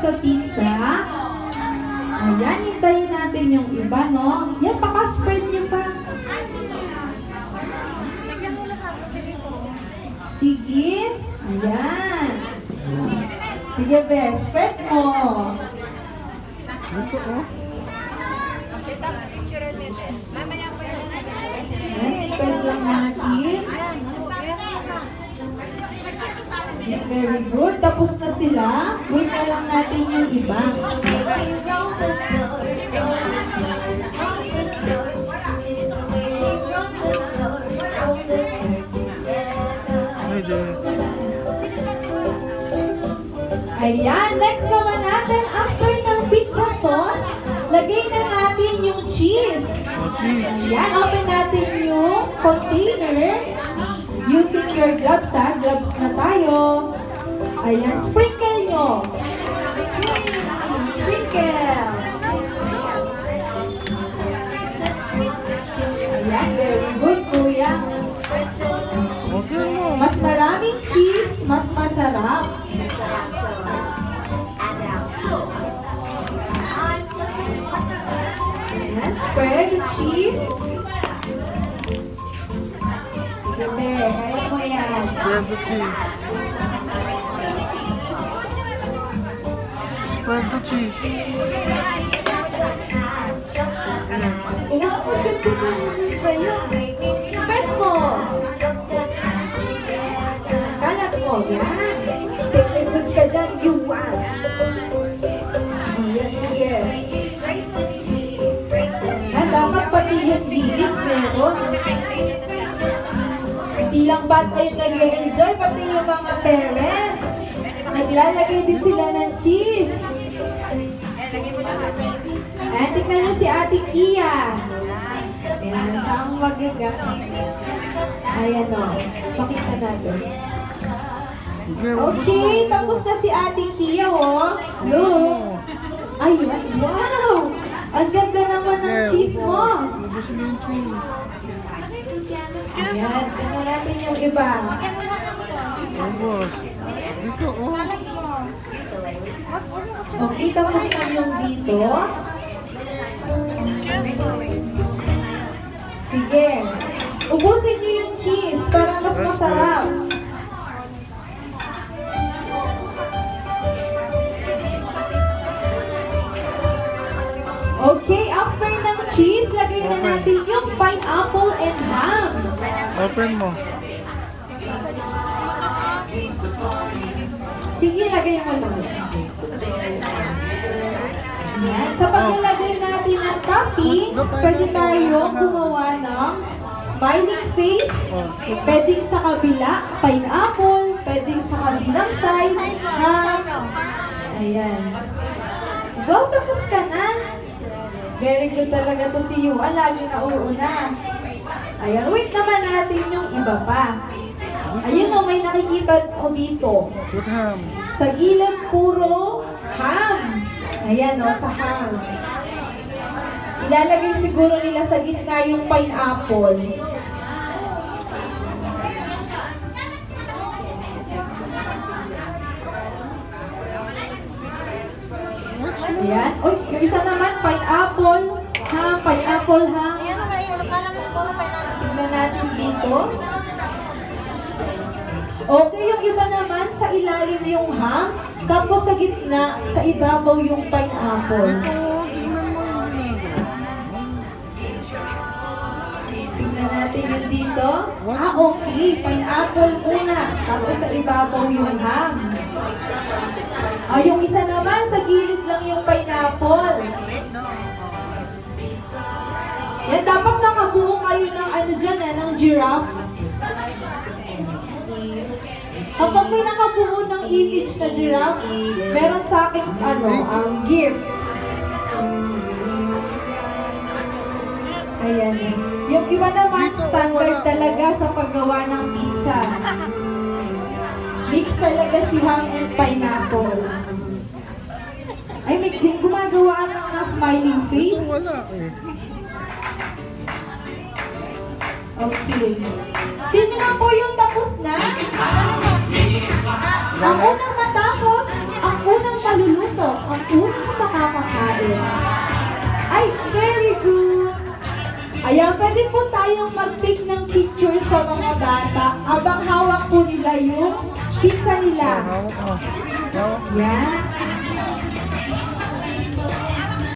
sa pizza. Ayan, hintayin natin yung iba, no? Yan, paka-spread niyo pa. Sige. Ayan. Sige, best. Spread mo. Ito, oh. Ayan, spread lang natin. Very good. Tapos na sila. Wait na lang natin yung iba. Medyo. Ayan. Next naman natin, after ng pizza sauce, lagay na natin yung cheese. Oh, cheese. Ayan. Open natin yung container. Using your gloves, ha? Gloves na tayo. Ayan. Sprinkle nyo. Sprinkle. Ayan. Very good, kuya. Okay mo. Mas maraming cheese, mas masarap. Ayan, spread the cheese. Gabi, kaya mo yan. Spread the cheese. Spread the cheese. Inaapagod ko na muna sa'yo. Spread mo. Kalat mo, yan. Pipipod ka dyan, you want. Oh, yes, sige. Yan, dapat pati yung bilis meron. Hindi lang ba't kayo nag-enjoy, pati yung mga parents. Naglalagay din sila ng cheese. Ayan, tignan nyo si Ate Kia. Ayan, siya ang magagamit. Ayan o, pakita natin. Okay, tapos na si Ate Kia o. Look. Ayan, wow! Ang ganda naman ng cheese mo. Ubus mo yung cheese. Ayan, tignan natin yung iba. Ubus. Ito, oh. Okay, tapos na yung dito. Sige. Ubusin niyo yung cheese para mas masarap. Okay, after ng cheese, lagay na natin yung pineapple and ham. Open mo. Sige, lagay mo lang. Yan. Sa paglalagay natin ng toppings, pwede tayong gumawa ng smiling face, pwedeng sa kabila, pineapple, pwedeng sa kabilang side, ham. Ayan. Go, tapos ka na. Very good talaga to si Yuan, lagi na uuna. Ayan, wait naman natin yung iba pa. Ayun o, may nakikita ko dito. Put ham. Sa gilid, puro ham. Ayan o, sa ham. Ilalagay siguro nila sa gitna yung pineapple. Ayan. Uy, yung isa naman, pineapple, ham, pineapple, ham. Tignan natin dito. Okay, yung iba naman, sa ilalim yung ham, tapos sa gitna, sa ibabaw yung pineapple. Ito, tingnan mo yung ginagawa. Tignan natin yung dito. Ah, okay. Pineapple muna, tapos sa ibabaw yung ham. Ah, yung isa naman, sa gilid lang yung pineapple. Yan, dapat nakabuo kayo ng ano dyan, ng giraffe. Kapag may nakabuo ng image na giraffe, meron sa akin, gift. Ayan. Yung iba naman, standard talaga sa paggawa ng pizza. Mix talaga si ham and pineapple. Ay, may gumagawa ng smiling face. Ito wala eh. Okay. Sino na po yung tapos na? Ang unang matapos, ang unang unang maluluto, ang unang makakakain. Ay, very good! Ayan, pwede po tayong mag-take ng picture sa mga bata habang hawak po nila yung pizza nila. Hawak mo. Hawak. Yan.